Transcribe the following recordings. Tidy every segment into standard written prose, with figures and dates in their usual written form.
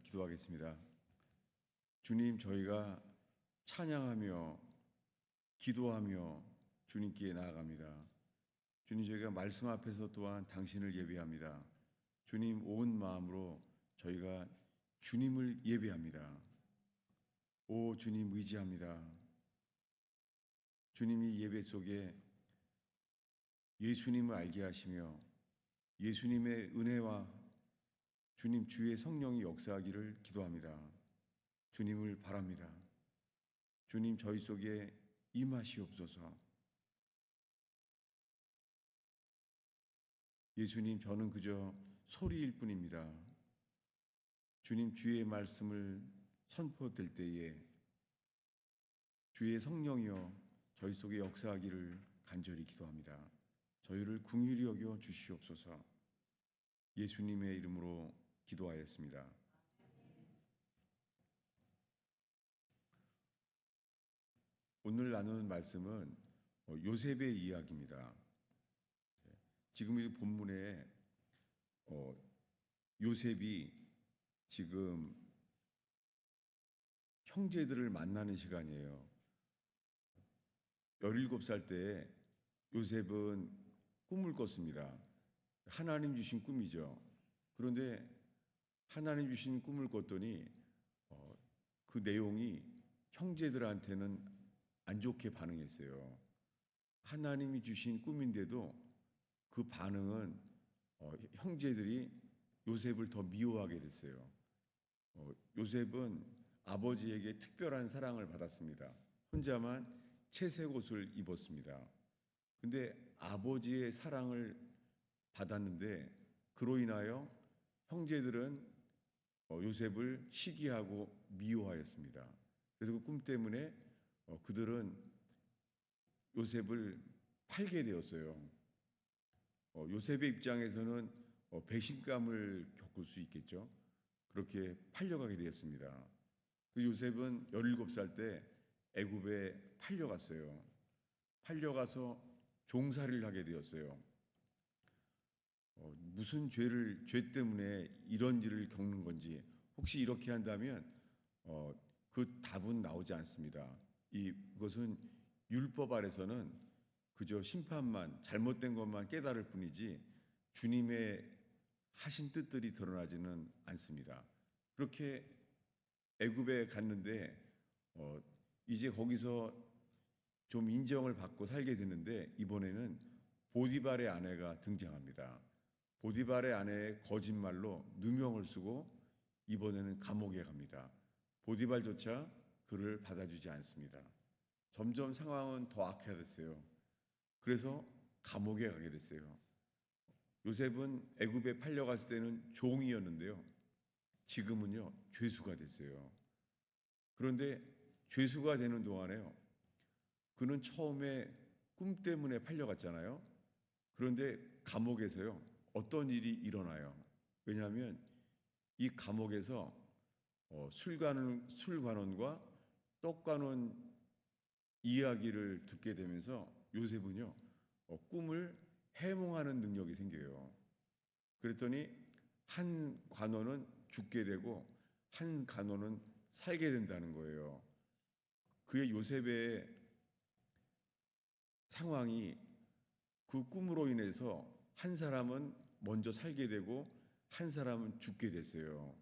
기도하겠습니다. 주님, 저희가 찬양하며 기도하며 주님께 나아갑니다. 주님, 저희가 말씀 앞에서 또한 당신을 예배합니다. 주님, 온 마음으로 저희가 주님을 예배합니다. 오 주님, 의지합니다. 주님이 예배 속에 예수님을 알게 하시며 예수님의 은혜와 주님 주의 성령이 역사하기를 기도합니다. 주님을 바랍니다. 주님, 저희 속에 임하시옵소서. 예수님, 저는 그저 소리일 뿐입니다. 주님, 주의 말씀을 선포될 때에 주의 성령이여 저희 속에 역사하기를 간절히 기도합니다. 저희를 긍휼히 여겨 주시옵소서. 예수님의 이름으로 기도하였습니다. 오늘 나누는 말씀은 요셉의 이야기입니다. 지금 이 본문에 요셉이 지금 형제들을 만나는 시간이에요. 17살 때 요셉은 꿈을 꿨습니다. 하나님 주신 꿈이죠. 그런데 하나님 주신 꿈을 꿨더니 그 내용이 형제들한테는 안 좋게 반응했어요. 하나님이 주신 꿈인데도 그 반응은 형제들이 요셉을 더 미워하게 됐어요. 요셉은 아버지에게 특별한 사랑을 받았습니다. 혼자만 채색 옷을 입었습니다. 근데 아버지의 사랑을 받았는데 그로 인하여 형제들은 요셉을 시기하고 미워하였습니다. 그래서 그 꿈 때문에 그들은 요셉을 팔게 되었어요. 요셉의 입장에서는 배신감을 겪을 수 있겠죠. 그렇게 팔려가게 되었습니다. 그 요셉은 17살 때 애굽에 팔려갔어요. 팔려가서 종살이를 하게 되었어요. 무슨 죄 때문에 이런 일을 겪는 건지, 혹시 이렇게 한다면 그 답은 나오지 않습니다. 이것은 율법 아래서는 그저 심판만, 잘못된 것만 깨달을 뿐이지 주님의 하신 뜻들이 드러나지는 않습니다. 그렇게 애굽에 갔는데 이제 거기서 좀 인정을 받고 살게 되는데, 이번에는 보디발의 아내가 등장합니다. 보디발의 아내의 거짓말로 누명을 쓰고 이번에는 감옥에 갑니다. 보디발조차 그를 받아주지 않습니다. 점점 상황은 더 악화됐어요. 그래서 감옥에 가게 됐어요. 요셉은 애굽에 팔려갔을 때는 종이었는데요. 지금은요, 죄수가 됐어요. 그런데 죄수가 되는 동안에요, 그는 처음에 꿈 때문에 팔려갔잖아요. 그런데 감옥에서요, 어떤 일이 일어나요. 왜냐하면 이 감옥에서 술관원과 떡관원 이야기를 듣게 되면서 요셉은요, 꿈을 해몽하는 능력이 생겨요. 그랬더니 한 관원은 죽게 되고 한 관원은 살게 된다는 거예요. 그의 요셉의 상황이 그 꿈으로 인해서 한 사람은 먼저 살게 되고 한 사람은 죽게 됐어요.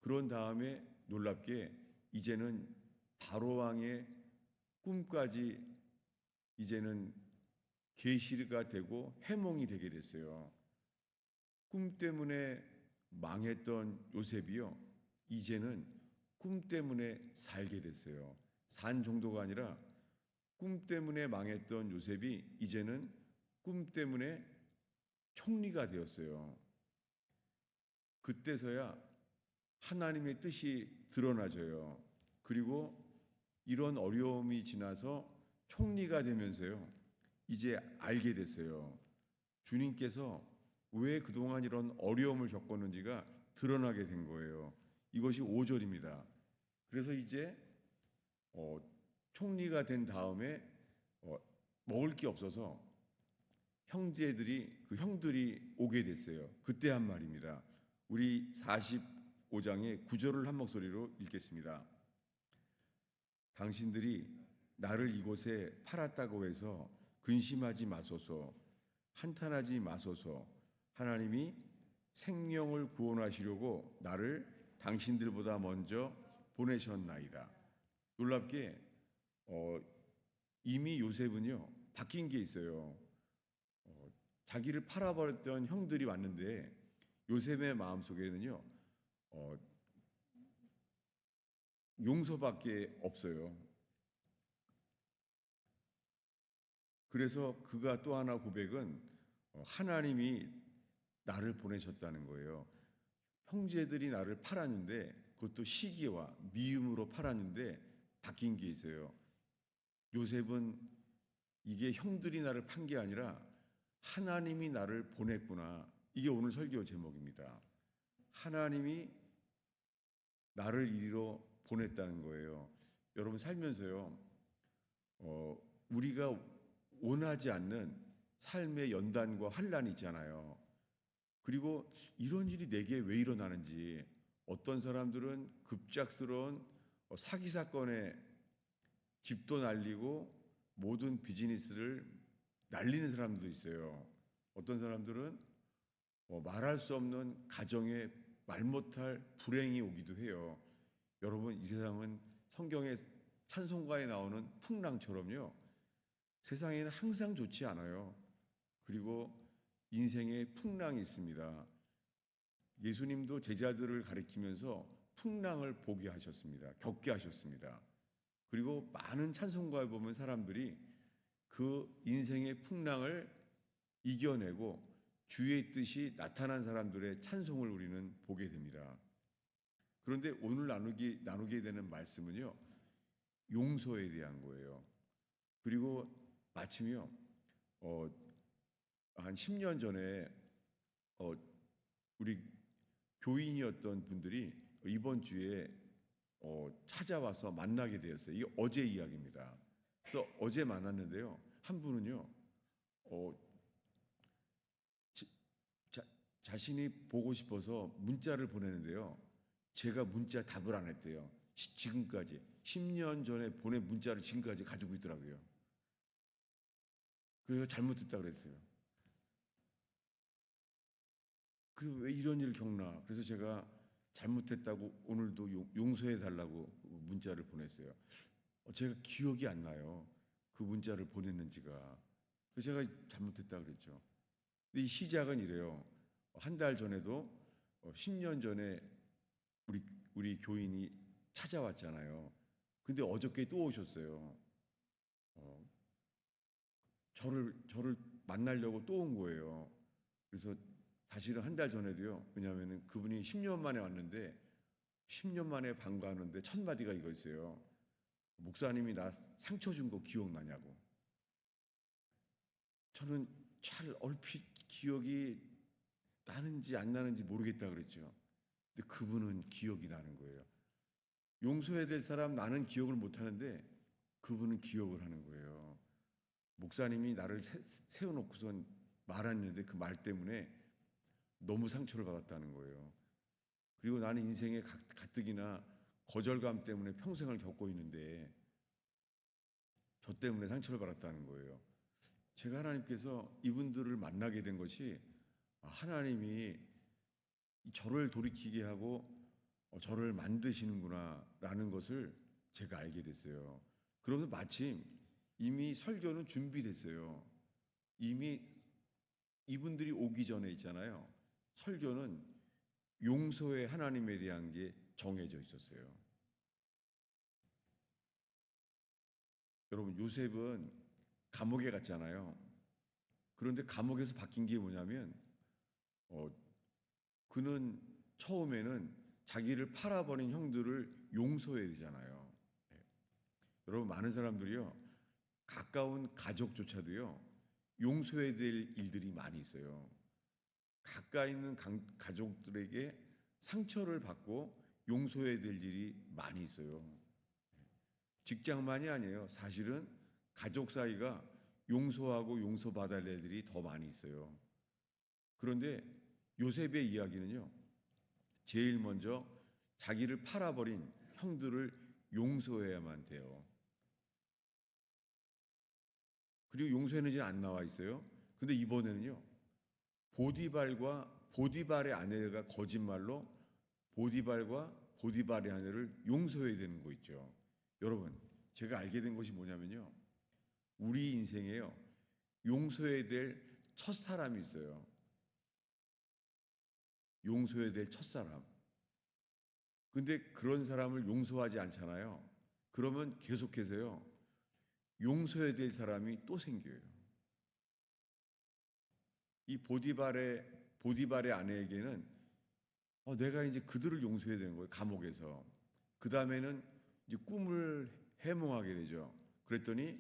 그런 다음에 놀랍게 이제는 바로 왕의 꿈까지 이제는 계시가 되고 해몽이 되게 됐어요. 꿈 때문에 망했던 요셉이요, 이제는 꿈 때문에 살게 됐어요. 산 정도가 아니라 꿈 때문에 망했던 요셉이 이제는 꿈 때문에 총리가 되었어요. 그때서야 하나님의 뜻이 드러나져요. 그리고 이런 어려움이 지나서 총리가 되면서요, 이제 알게 됐어요. 주님께서 왜 그동안 이런 어려움을 겪었는지가 드러나게 된 거예요. 이것이 5절입니다. 그래서 이제 총리가 된 다음에 먹을 게 없어서 형들이 오게 됐어요. 그때 한 말입니다. 우리 5장의 9절을 한 목소리로 읽겠습니다. 당신들이 나를 이곳에 팔았다고 해서 근심하지 마소서. 한탄하지 마소서. 하나님이 생명을 구원하시려고 나를 당신들보다 먼저 보내셨나이다. 놀랍게 이미 요셉은요 바뀐 게 있어요. 자기를 팔아버렸던 형들이 왔는데 요셉의 마음속에는요 용서밖에 없어요. 그래서 그가 또 하나 고백은 하나님이 나를 보내셨다는 거예요. 형제들이 나를 팔았는데 그것도 시기와 미움으로 팔았는데 바뀐 게 있어요. 요셉은 이게 형들이 나를 판 게 아니라 하나님이 나를 보냈구나. 이게 오늘 설교 제목입니다. 하나님이 나를 이리로 보냈다는 거예요. 여러분 살면서요 우리가 원하지 않는 삶의 연단과 환란이 있잖아요. 그리고 이런 일이 내게 왜 일어나는지, 어떤 사람들은 급작스러운 사기 사건에 집도 날리고 모든 비즈니스를 날리는 사람들도 있어요. 어떤 사람들은 말할 수 없는 가정에 말 못할 불행이 오기도 해요. 여러분 이 세상은 성경의 찬송가에 나오는 풍랑처럼요 세상에는 항상 좋지 않아요. 그리고 인생에 풍랑이 있습니다. 예수님도 제자들을 가리키면서 풍랑을 보게 하셨습니다. 겪게 하셨습니다. 그리고 많은 찬송가에 보면 사람들이 그 인생의 풍랑을 이겨내고 주의 뜻이 나타난 사람들의 찬송을 우리는 보게 됩니다. 그런데 오늘 나누게 되는 말씀은요 용서에 대한 거예요. 그리고 마침요 한 10년 전에 우리 교인이었던 분들이 이번 주에 찾아와서 만나게 되었어요. 이게 어제 이야기입니다. 그래서 어제 만났는데요. 한 분은요 자신이 보고 싶어서 문자를 보내는데요. 제가 문자 답을 안 했대요. 지금까지 10년 전에 보낸 문자를 지금까지 가지고 있더라고요. 그래서 잘못했다 그랬어요. 그 왜 이런 일을 겪나? 그래서 제가 잘못했다고 오늘도 용서해 달라고 문자를 보냈어요. 제가 기억이 안 나요. 그 문자를 보냈는지가. 그래서 제가 잘못했다 그랬죠. 근데 이 시작은 이래요. 한 달 전에도 10년 전에 우리 교인이 찾아왔잖아요. 근데 어저께 또 오셨어요. 저를 만나려고 또 온 거예요. 그래서 사실은 한 달 전에도요. 왜냐하면 그분이 10년 만에 왔는데 10년 만에 반가웠는데 첫 마디가 이거였어요. 목사님이 나 상처 준 거 기억나냐고. 저는 잘 얼핏 기억이 나는지 안 나는지 모르겠다 그랬죠. 근데 그분은 기억이 나는 거예요. 용서해야 될 사람 나는 기억을 못 하는데 그분은 기억을 하는 거예요. 목사님이 나를 세워놓고선 말했는데 그 말 때문에 너무 상처를 받았다는 거예요. 그리고 나는 인생의 가뜩이나 거절감 때문에 평생을 겪고 있는데 저 때문에 상처를 받았다는 거예요. 제가 하나님께서 이분들을 만나게 된 것이 하나님이 저를 돌이키게 하고 저를 만드시는구나라는 것을 제가 알게 됐어요. 그러면서 마침 이미 설교는 준비됐어요. 이미 이분들이 오기 전에 있잖아요. 설교는 용서의 하나님에 대한 게 정해져 있었어요. 여러분 요셉은 감옥에 갔잖아요. 그런데 감옥에서 바뀐 게 뭐냐면 그는 처음에는 자기를 팔아버린 형들을 용서해야 되잖아요. 여러분 많은 사람들이요 가까운 가족조차도요 용서해야 될 일들이 많이 있어요. 가까이 있는 가족들에게 상처를 받고 용서해야 될 일이 많이 있어요. 직장만이 아니에요. 사실은 가족 사이가 용서하고 용서받아야 할 일들이 더 많이 있어요. 그런데 요셉의 이야기는요 제일 먼저 자기를 팔아버린 형들을 용서해야만 돼요. 그리고 용서했는지 안 나와 있어요. 근데 이번에는요, 보디발의 아내가 거짓말로 보디발의 아내를 용서해야 되는 거 있죠. 여러분, 제가 알게 된 것이 뭐냐면요, 우리 인생에요, 용서해야 될 첫사람이 있어요. 용서해야 될 첫사람. 근데 그런 사람을 용서하지 않잖아요. 그러면 계속해서요, 용서해야 될 사람이 또 생겨요. 이 보디발의 아내에게는 내가 이제 그들을 용서해야 되는 거예요. 감옥에서. 그 다음에는 이제 꿈을 해몽하게 되죠. 그랬더니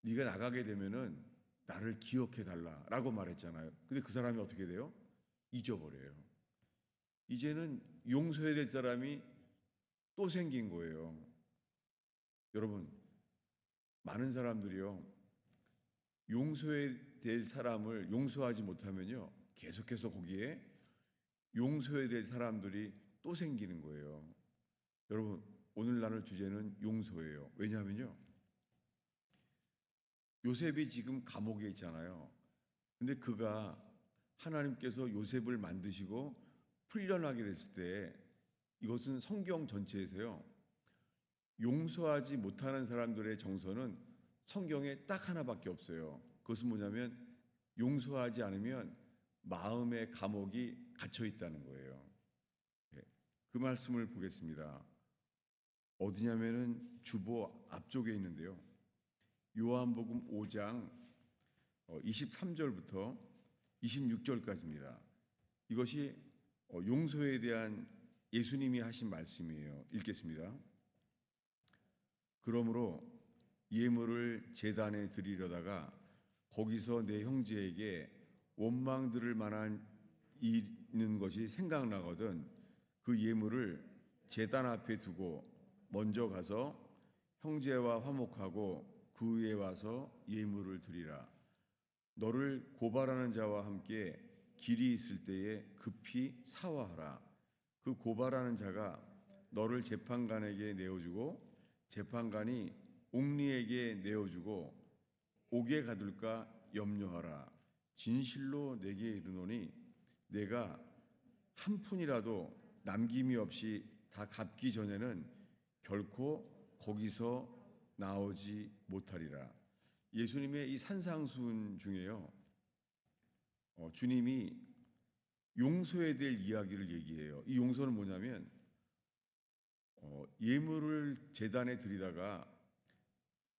네가 나가게 되면은 나를 기억해 달라라고 말했잖아요. 근데 그 사람이 어떻게 돼요? 잊어버려요. 이제는 용서해야 될 사람이 또 생긴 거예요. 여러분, 많은 사람들이요, 용서해야 될 사람을 용서하지 못하면요, 계속해서 거기에 용서해야 될 사람들이 또 생기는 거예요. 여러분, 오늘 나눌 주제는 용서예요. 왜냐하면요, 요셉이 지금 감옥에 있잖아요. 근데 그가 하나님께서 요셉을 만드시고 풀려나게 됐을 때, 이것은 성경 전체에서요, 용서하지 못하는 사람들의 정서는 성경에 딱 하나밖에 없어요. 그것은 뭐냐면 용서하지 않으면 마음의 감옥이 갇혀 있다는 거예요. 그 말씀을 보겠습니다. 어디냐면은 주보 앞쪽에 있는데요, 요한복음 5장 23절부터 26절까지입니다. 이것이 용서에 대한 예수님이 하신 말씀이에요. 읽겠습니다. 그러므로 예물을 제단에 드리려다가 거기서 내 형제에게 원망 들을 만한 있는 것이 생각나거든 그 예물을 제단 앞에 두고 먼저 가서 형제와 화목하고 그 위에 와서 예물을 드리라. 너를 고발하는 자와 함께 길이 있을 때에 급히 사화하라. 그 고발하는 자가 너를 재판관에게 내어주고 재판관이 옥리에게 내어주고 옥에 가둘까 염려하라. 진실로 내게 이르노니 내가 한 푼이라도 남김이 없이 다 갚기 전에는 결코 거기서 나오지 못하리라. 예수님의 이 산상수훈 중에요, 주님이 용서해야 될 이야기를 얘기해요. 이 용서는 뭐냐면 예물을 제단에 드리다가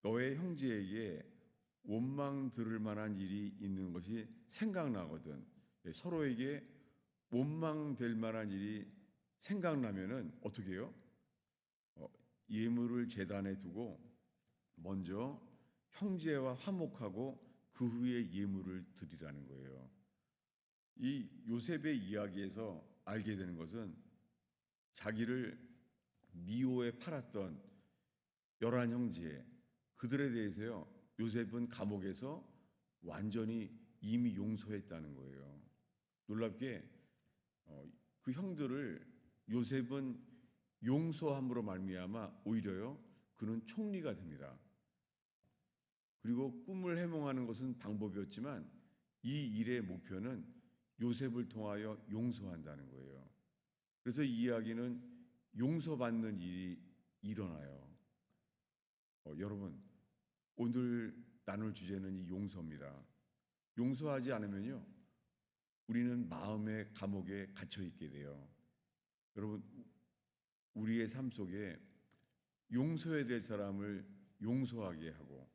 너의 형제에게 원망 들을 만한 일이 있는 것이 생각나거든. 서로에게 원망될 만한 일이 생각나면은 어떻게 해요? 예물을 제단에 두고 먼저 형제와 화목하고 그 후에 예물을 드리라는 거예요. 이 요셉의 이야기에서 알게 되는 것은 자기를 미호에 팔았던 11형제, 그들에 대해서요, 요셉은 감옥에서 완전히 이미 용서했다는 거예요. 놀랍게 그 형들을 요셉은 용서함으로 말미암아 오히려요, 그는 총리가 됩니다. 그리고 꿈을 해몽하는 것은 방법이었지만 이 일의 목표는 요셉을 통하여 용서한다는 거예요. 그래서 이 이야기는 용서받는 일이 일어나요. 여러분, 오늘 나눌 주제는 이 용서입니다. 용서하지 않으면요, 우리는 마음의 감옥에 갇혀 있게 돼요. 여러분, 우리의 삶 속에 용서해야 될 사람을 용서하게 하고,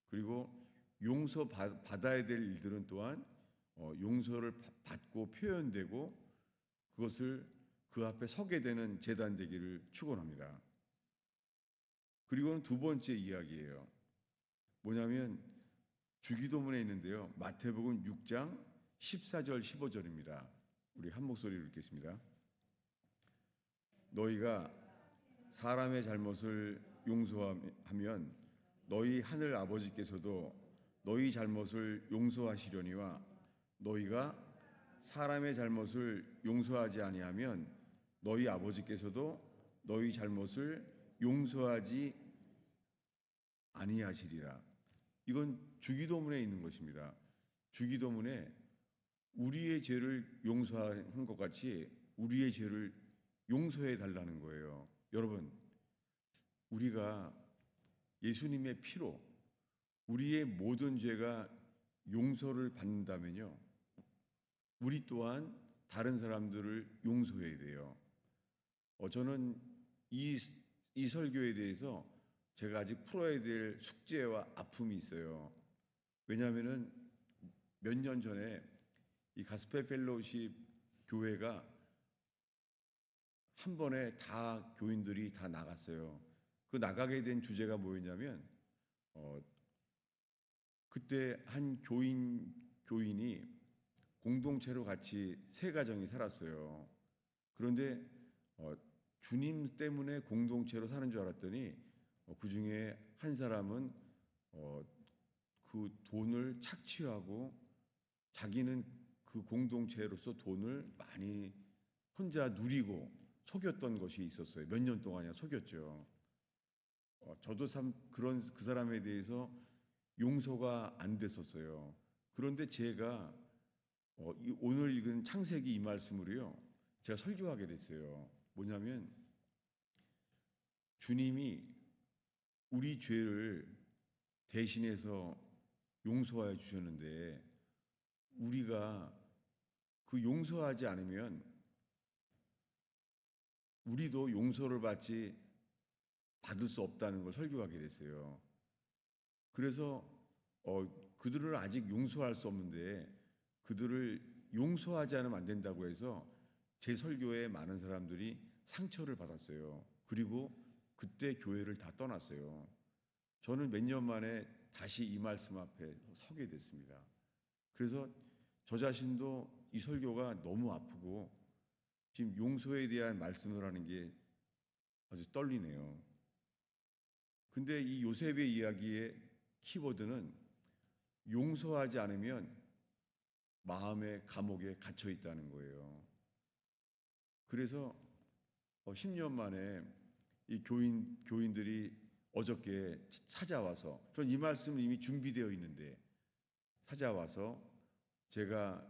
그리고 용서받아야 될 일들은 또한 용서를 받고 표현되고 그것을 그 앞에 서게 되는 제단 되기를 축원합니다. 그리고는 두 번째 이야기예요. 뭐냐면 주기도문에 있는데요, 마태복음 6장 14절 15절입니다. 우리 한 목소리로 읽겠습니다. 너희가 사람의 잘못을 용서하면 너희 하늘 아버지께서도 너희 잘못을 용서하시려니와 너희가 사람의 잘못을 용서하지 아니하면 너희 아버지께서도 너희 잘못을 용서하지 아니하시리라. 이건 주기도문에 있는 것입니다. 주기도문에 우리의 죄를 용서한 것 같이 우리의 죄를 용서해 달라는 거예요. 여러분, 우리가 예수님의 피로 우리의 모든 죄가 용서를 받는다면요, 우리 또한 다른 사람들을 용서해야 돼요. 저는 이 설교에 대해서 제가 아직 풀어야 될 숙제와 아픔이 있어요. 왜냐하면은 몇 년 전에 이 가스펠 펠로우십 교회가 한 번에 다 교인들이 다 나갔어요. 그 나가게 된 주제가 뭐였냐면 그때 한 교인이 공동체로 같이 세 가정이 살았어요. 그런데 주님 때문에 공동체로 사는 줄 알았더니 그 중에 한 사람은 그 돈을 착취하고 자기는 그 공동체로서 돈을 많이 혼자 누리고 속였던 것이 있었어요. 몇 년 동안이나 속였죠. 저도 참 그 사람에 대해서 용서가 안 됐었어요. 그런데 제가 오늘 읽은 창세기 이 말씀으로요, 제가 설교하게 됐어요. 뭐냐면 주님이 우리 죄를 대신해서 용서하여 주셨는데 우리가 그 용서하지 않으면 우리도 용서를 받을 수 없다는 걸 설교하게 됐어요. 그래서 그들을 아직 용서할 수 없는데 그들을 용서하지 않으면 안 된다고 해서 제 설교에 많은 사람들이 상처를 받았어요. 그리고 그때 교회를 다 떠났어요. 저는 몇 년 만에 다시 이 말씀 앞에 서게 됐습니다. 그래서 저 자신도 이 설교가 너무 아프고 지금 용서에 대한 말씀을 하는 게 아주 떨리네요. 근데 이 요셉의 이야기의 키워드는 용서하지 않으면 마음의 감옥에 갇혀 있다는 거예요. 그래서 10년 만에 이 교인들이 어저께 찾아와서, 전 이 말씀은 이미 준비되어 있는데 찾아와서 제가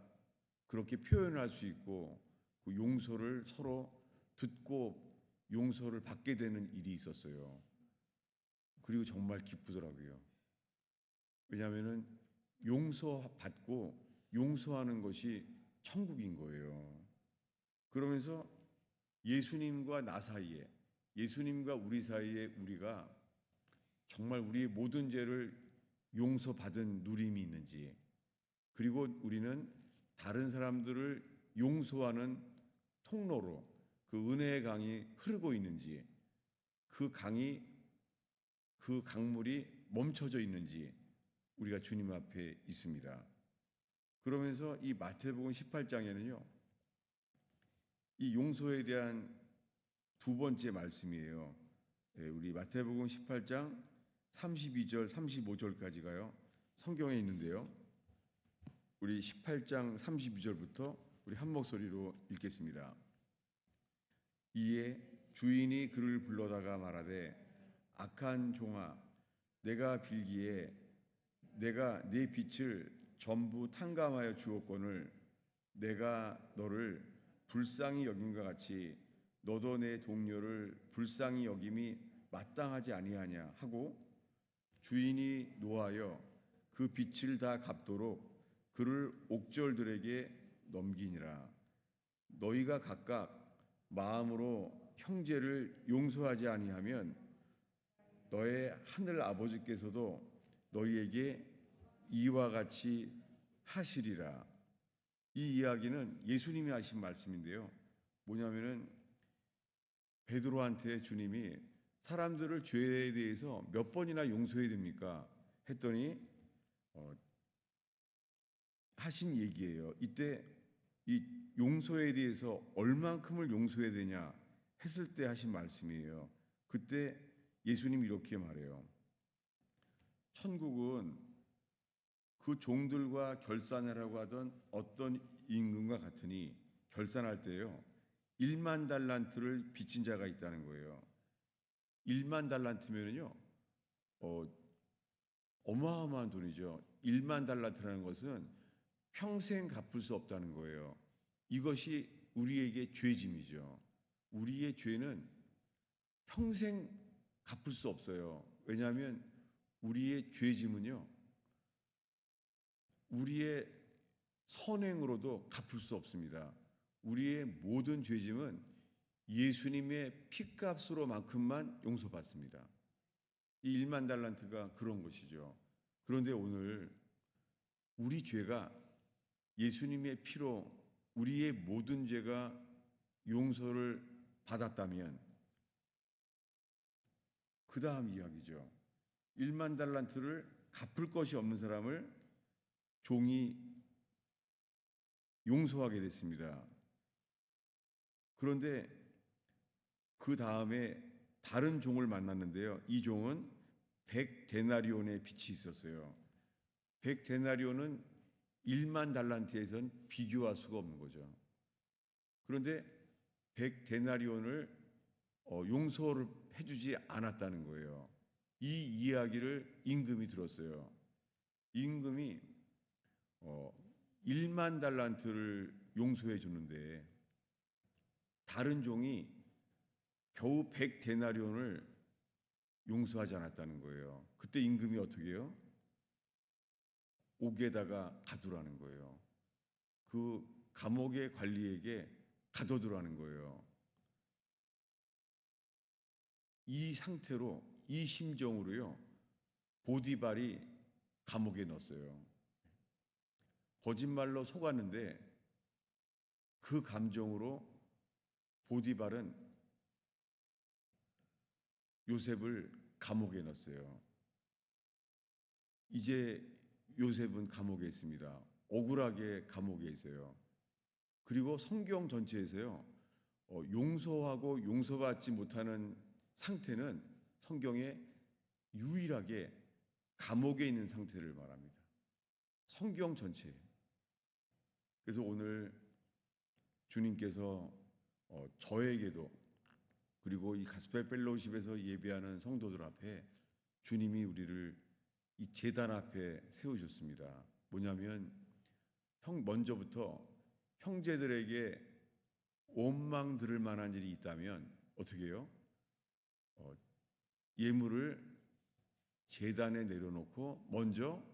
그렇게 표현할 수 있고 그 용서를 서로 듣고 용서를 받게 되는 일이 있었어요. 그리고 정말 기쁘더라고요. 왜냐하면은 용서받고 용서하는 것이 천국인 거예요. 그러면서 예수님과 나 사이에, 예수님과 우리 사이에 우리가 정말 우리의 모든 죄를 용서받은 누림이 있는지, 그리고 우리는 다른 사람들을 용서하는 통로로 그 은혜의 강이 흐르고 있는지, 그 강물이 멈춰져 있는지 우리가 주님 앞에 있습니다. 그러면서 이 마태복음 18장에는요, 이 용서에 대한 두 번째 말씀이에요. 우리 마태복음 18장 32절, 35절까지가요, 성경에 있는데요. 우리 18장 32절부터 우리 한 목소리로 읽겠습니다. 이에 주인이 그를 불러다가 말하되 악한 종아, 내가 빌기에 내가 네 빚을 전부 탕감하여 주었거늘 내가 너를 불쌍히 여김과 같이 너도 내 동료를 불쌍히 여김이 마땅하지 아니하냐 하고 주인이 노하여 그 빚을 다 갚도록 그를 옥졸들에게 넘기니라. 너희가 각각 마음으로 형제를 용서하지 아니하면 너의 하늘 아버지께서도 너희에게 이와 같이 하시리라. 이 이야기는 예수님이 하신 말씀인데요. 뭐냐면은 베드로한테 주님이 사람들을 죄에 대해서 몇 번이나 용서해야 됩니까? 했더니 하신 얘기예요. 이때 이 용서에 대해서 얼만큼을 용서해야 되냐 했을 때 하신 말씀이에요. 그때 예수님이 이렇게 말해요. 천국은 그 종들과 결산하라고 하던 어떤 임금과 같으니 결산할 때요, 1만 달란트를 빚진 자가 있다는 거예요. 1만 달란트면은요, 어마어마한 돈이죠. 1만 달란트라는 것은 평생 갚을 수 없다는 거예요. 이것이 우리에게 죄짐이죠. 우리의 죄는 평생 갚을 수 없어요. 왜냐하면 우리의 죄짐은요, 우리의 선행으로도 갚을 수 없습니다. 우리의 모든 죄짐은 예수님의 피값으로만큼만 용서받습니다. 이 1만 달란트가 그런 것이죠. 그런데 오늘 우리 죄가 예수님의 피로 우리의 모든 죄가 용서를 받았다면 그 다음 이야기죠. 1만 달란트를 갚을 것이 없는 사람을 종이 용서하게 됐습니다. 그런데 그 다음에 다른 종을 만났는데요. 이 종은 100데나리온의 빚이 있었어요. 100데나리온은 1만 달란트에선 비교할 수가 없는 거죠. 그런데 100데나리온을 용서를 해주지 않았다는 거예요. 이 이야기를 임금이 들었어요. 임금이 1만 달란트를 용서해 주는데 다른 종이 겨우 100데나리온을 용서하지 않았다는 거예요. 그때 임금이 어떻게 해요? 옥에다가 가두라는 거예요. 그 감옥의 관리에게 가둬두라는 거예요. 이 상태로, 이 심정으로요, 보디발이 감옥에 넣었어요. 거짓말로 속았는데 그 감정으로 보디발은 요셉을 감옥에 넣었어요. 이제 요셉은 감옥에 있습니다. 억울하게 감옥에 있어요. 그리고 성경 전체에서요, 용서하고 용서받지 못하는 상태는 성경에 유일하게 감옥에 있는 상태를 말합니다. 성경 전체. 그래서 오늘 주님께서 저에게도 그리고 이 가스펠 펠로우십에서 예배하는 성도들 앞에 주님이 우리를 이 제단 앞에 세우셨습니다. 뭐냐면 먼저부터 형제들에게 원망 들을 만한 일이 있다면 어떻게 해요? 예물을 제단에 내려놓고 먼저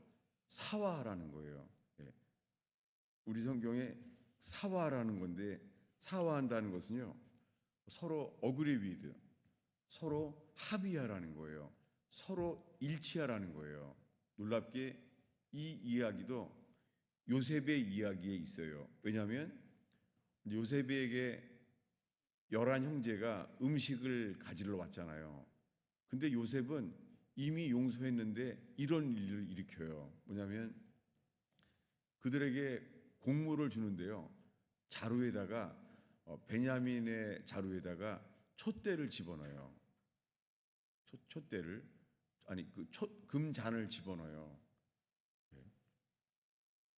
사화하라는 거예요. 우리 성경에 사화라는 건데 사화한다는 것은요, 서로 어그리 위드, 서로 합의하라는 거예요. 서로 일치하라는 거예요. 놀랍게 이 이야기도 요셉의 이야기에 있어요. 왜냐하면 요셉에게 11 형제가 음식을 가지러 왔잖아요. 근데 요셉은 이미 용서했는데 이런 일을 일으켜요. 뭐냐면 그들에게 곡물을 주는데요, 자루에다가 베냐민의 자루에다가 촛대를 집어넣어요. 촛대를 아니 그 금잔을 집어넣어요.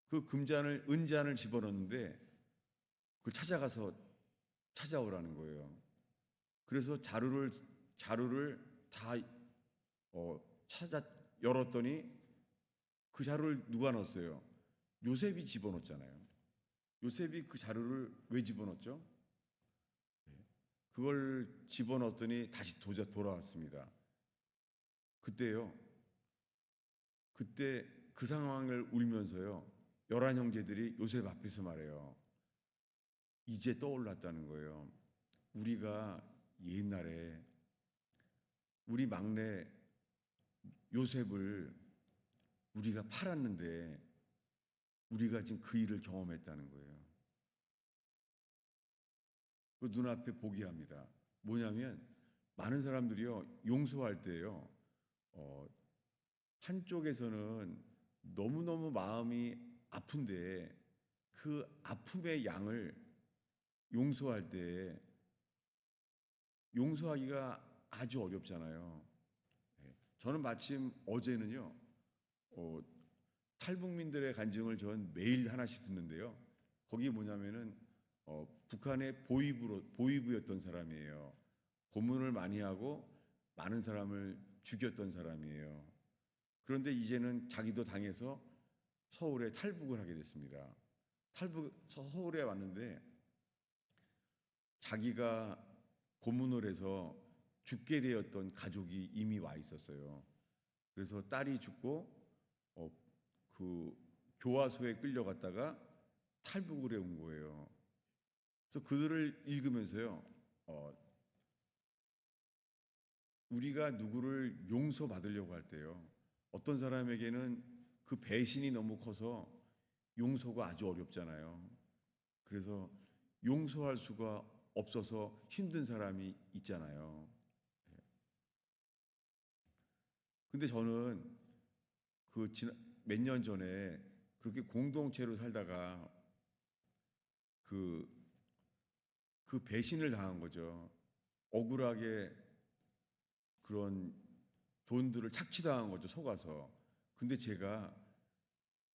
그 은잔을 집어넣는데 그걸 찾아오라는 거예요. 그래서 자루를 다 찾아 열었더니 그 자루를 누가 넣었어요? 요셉이 집어넣었잖아요. 요셉이 그 자루를 왜 집어넣었죠? 그걸 집어넣었더니 다시 돌아왔습니다. 그때 그 상황을 울면서요, 11 형제들이 요셉 앞에서 말해요. 이제 떠올랐다는 거예요. 우리가 옛날에 우리 막내 요셉을 우리가 팔았는데 우리가 지금 그 일을 경험했다는 거예요. 그 눈앞에 보게 합니다. 뭐냐면 많은 사람들이요, 용서할 때요, 한쪽에서는 너무너무 마음이 아픈데 그 아픔의 양을 용서할 때 용서하기가 아주 어렵잖아요. 저는 마침 어제는요, 탈북민들의 간증을 전 매일 하나씩 듣는데요. 거기 뭐냐면은 북한의 보위부였던 사람이에요. 고문을 많이 하고 많은 사람을 죽였던 사람이에요. 그런데 이제는 자기도 당해서 서울에 탈북을 하게 됐습니다. 서울에 왔는데 자기가 고문을 해서 죽게 되었던 가족이 이미 와 있었어요. 그래서 딸이 죽고 그 교화소에 끌려갔다가 탈북을 해 온 거예요. 그래서 그들을 읽으면서요, 우리가 누구를 용서받으려고 할 때요, 어떤 사람에게는 그 배신이 너무 커서 용서가 아주 어렵잖아요. 그래서 용서할 수가 없어서 힘든 사람이 있잖아요. 근데 저는 그 몇 년 전에 그렇게 공동체로 살다가 그 배신을 당한 거죠. 억울하게 그런 돈들을 착취당한 거죠, 속아서. 근데 제가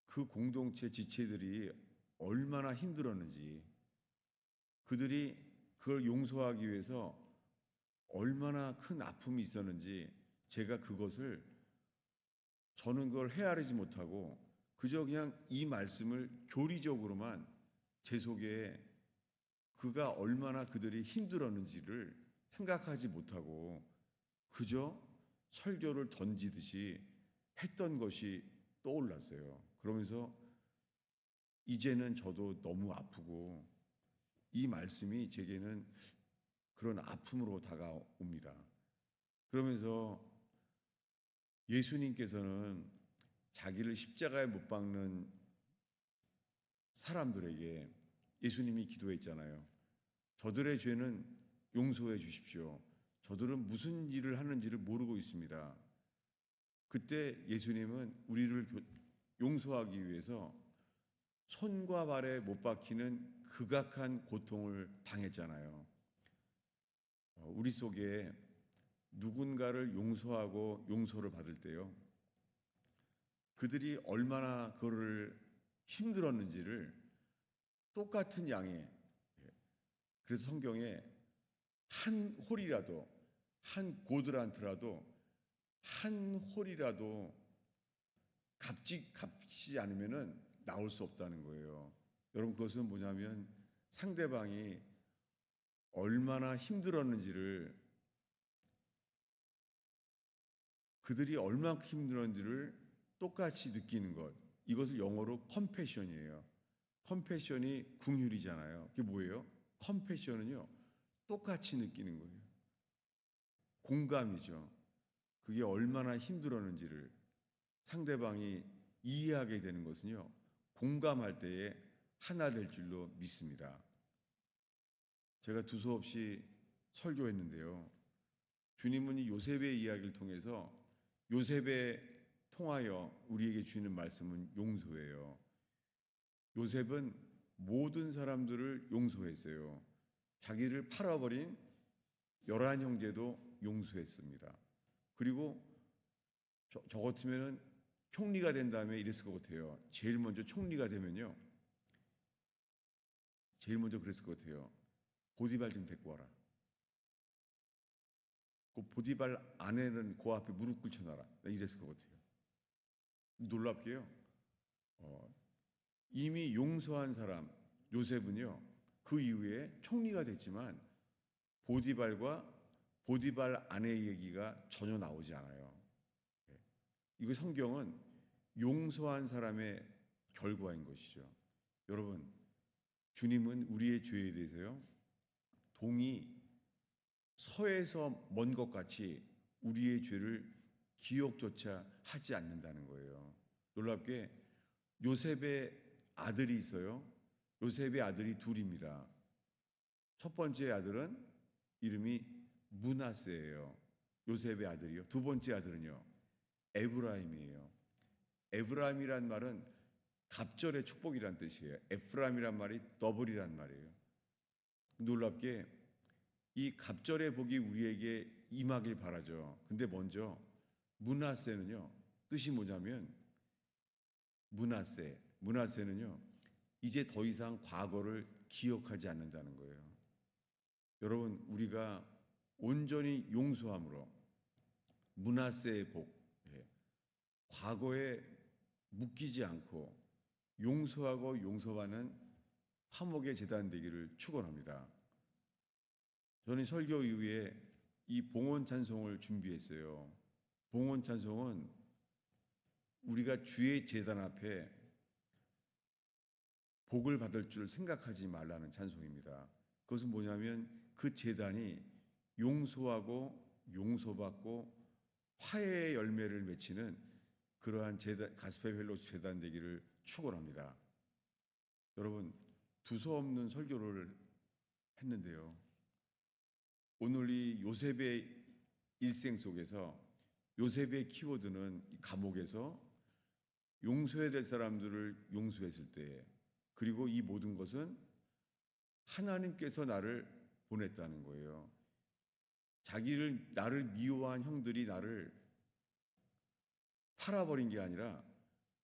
그 공동체 지체들이 얼마나 힘들었는지, 그들이 그걸 용서하기 위해서 얼마나 큰 아픔이 있었는지, 제가 저는 그걸 헤아리지 못하고 그저 그냥 이 말씀을 교리적으로만 제 속에 그가 얼마나 그들이 힘들었는지를 생각하지 못하고 그저 설교를 던지듯이 했던 것이 떠올랐어요. 그러면서 이제는 저도 너무 아프고 이 말씀이 제게는 그런 아픔으로 다가옵니다. 그러면서 예수님께서는 자기를 십자가에 못 박는 사람들에게 예수님이 기도했잖아요. 저들의 죄는 용서해 주십시오. 저들은 무슨 일을 하는지를 모르고 있습니다. 그때 예수님은 우리를 용서하기 위해서 손과 발에 못 박히는 극악한 고통을 당했잖아요. 우리 속에 누군가를 용서하고 용서를 받을 때요, 그들이 얼마나 그거를 힘들었는지를 똑같은 양에, 그래서 성경에 한 홀이라도, 한 고드란트라도, 한 홀이라도 갚지 않으면은 나올 수 없다는 거예요. 여러분, 그것은 뭐냐면 상대방이 얼마나 힘들었는지를, 그들이 얼마나 힘들었는지를 똑같이 느끼는 것. 이것을 영어로 컴패션이에요. 컴패션이 긍휼이잖아요. 그게 뭐예요? 컴패션은요, 똑같이 느끼는 거예요. 공감이죠. 그게 얼마나 힘들었는지를 상대방이 이해하게 되는 것은요, 공감할 때에 하나 될 줄로 믿습니다. 제가 두서없이 설교했는데요, 주님은 이 요셉의 이야기를 통해서 요셉에 통하여 우리에게 주시는 말씀은 용서예요. 요셉은 모든 사람들을 용서했어요. 자기를 팔아버린 11형제도 용서했습니다. 그리고 저 같으면은 총리가 된 다음에 이랬을 것 같아요. 제일 먼저 총리가 되면요, 제일 먼저 그랬을 것 같아요. 보디발 좀 데리고 와라. 그 보디발 아내는 그 앞에 무릎 꿇혀놔라. 이랬을 것 같아요. 놀랍게요, 이미 용서한 사람 요셉은요, 그 이후에 총리가 됐지만 보디발 아내의 얘기가 전혀 나오지 않아요. 이거 성경은 용서한 사람의 결과인 것이죠. 여러분, 주님은 우리의 죄에 대해서요, 동이 서에서 먼 것 같이 우리의 죄를 기억조차 하지 않는다는 거예요. 놀랍게 요셉의 아들이 있어요. 요셉의 아들이 둘입니다. 첫 번째 아들은 이름이 므낫세예요. 요셉의 아들이요. 두 번째 아들은요, 에브라임이에요. 에브라임이란 말은 갑절의 축복이란 뜻이에요. 에프라임이란 말이 더블이란 말이에요. 놀랍게 이 갑절의 복이 우리에게 임하길 바라죠. 근데 먼저 므낫세는요, 뜻이 뭐냐면 므낫세는요, 이제 더 이상 과거를 기억하지 않는다는 거예요. 여러분, 우리가 온전히 용서함으로 므낫세의 복, 과거에 묶이지 않고 용서하고 용서받는 화목의 제단 되기를 축원합니다. 저는 설교 이후에 이 봉헌 찬송을 준비했어요. 봉헌 찬송은 우리가 주의 제단 앞에 복을 받을 줄 생각하지 말라는 찬송입니다. 그것은 뭐냐면 그 제단이 용서하고 용서받고 화해의 열매를 맺히는 그러한 제단, 가스펠 펠로십 제단 되기를 축원합니다. 여러분, 두서없는 설교를 했는데요. 오늘 이 요셉의 일생 속에서 요셉의 키워드는 감옥에서 용서해야 될 사람들을 용서했을 때, 그리고 이 모든 것은 하나님께서 나를 보냈다는 거예요. 나를 미워한 형들이 나를 팔아버린 게 아니라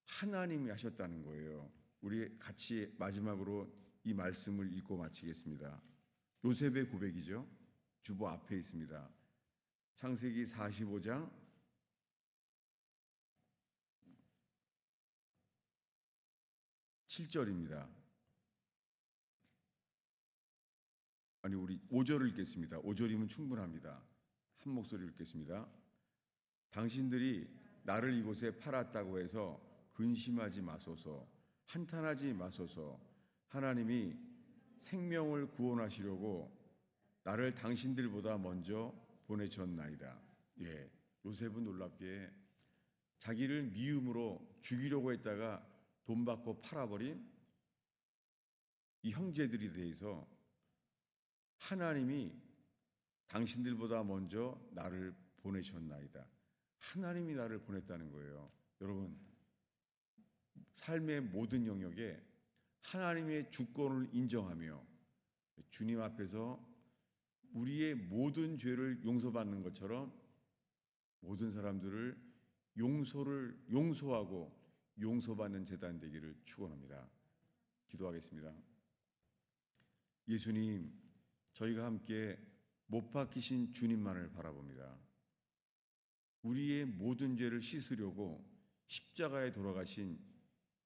하나님이 하셨다는 거예요. 우리 같이 마지막으로 이 말씀을 읽고 마치겠습니다. 요셉의 고백이죠. 주보 앞에 있습니다. 창세기 45장 7절입니다. 아니, 우리 5절을 읽겠습니다. 5절이면 충분합니다. 한 목소리로 읽겠습니다. 당신들이 나를 이곳에 팔았다고 해서 근심하지 마소서, 한탄하지 마소서. 하나님이 생명을 구원하시려고 나를 당신들보다 먼저 보내셨나이다. 요셉은 놀랍게 자기를 미움으로 죽이려고 했다가 돈 받고 팔아버린 이 형제들에 대해서 하나님이 당신들보다 먼저 나를 보내셨나이다. 하나님이 나를 보냈다는 거예요. 여러분, 삶의 모든 영역에 하나님의 주권을 인정하며 주님 앞에서 우리의 모든 죄를 용서받는 것처럼 모든 사람들을 용서하고 용서받는 제단 되기를 축원합니다. 기도하겠습니다. 예수님, 저희가 함께 못 박히신 주님만을 바라봅니다. 우리의 모든 죄를 씻으려고 십자가에 돌아가신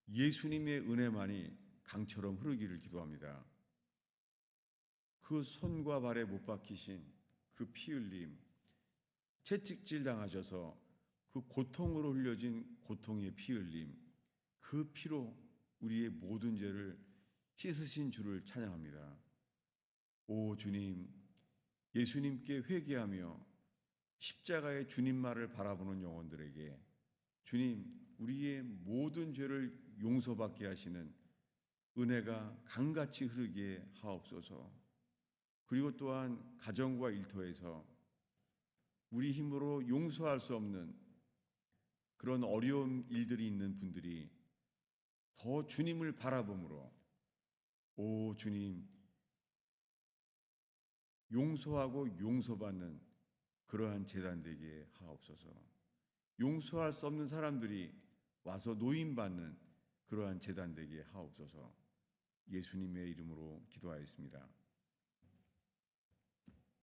예수님의 은혜만이 강처럼 흐르기를 기도합니다. 그 손과 발에 못 박히신 그 피 흘림, 채찍질 당하셔서 그 고통으로 흘려진 고통의 피 흘림, 그 피로 우리의 모든 죄를 씻으신 주를 찬양합니다. 오 주님, 예수님께 회개하며 십자가의 주님만을 바라보는 영혼들에게 주님, 우리의 모든 죄를 용서받게 하시는 은혜가 강같이 흐르게 하옵소서. 그리고 또한 가정과 일터에서 우리 힘으로 용서할 수 없는 그런 어려운 일들이 있는 분들이 더 주님을 바라봄으로 오 주님, 용서하고 용서받는 그러한 제단 되게 하옵소서. 용서할 수 없는 사람들이 와서 노임받는 그러한 제단 되게 하옵소서. 예수님의 이름으로 기도하였습니다.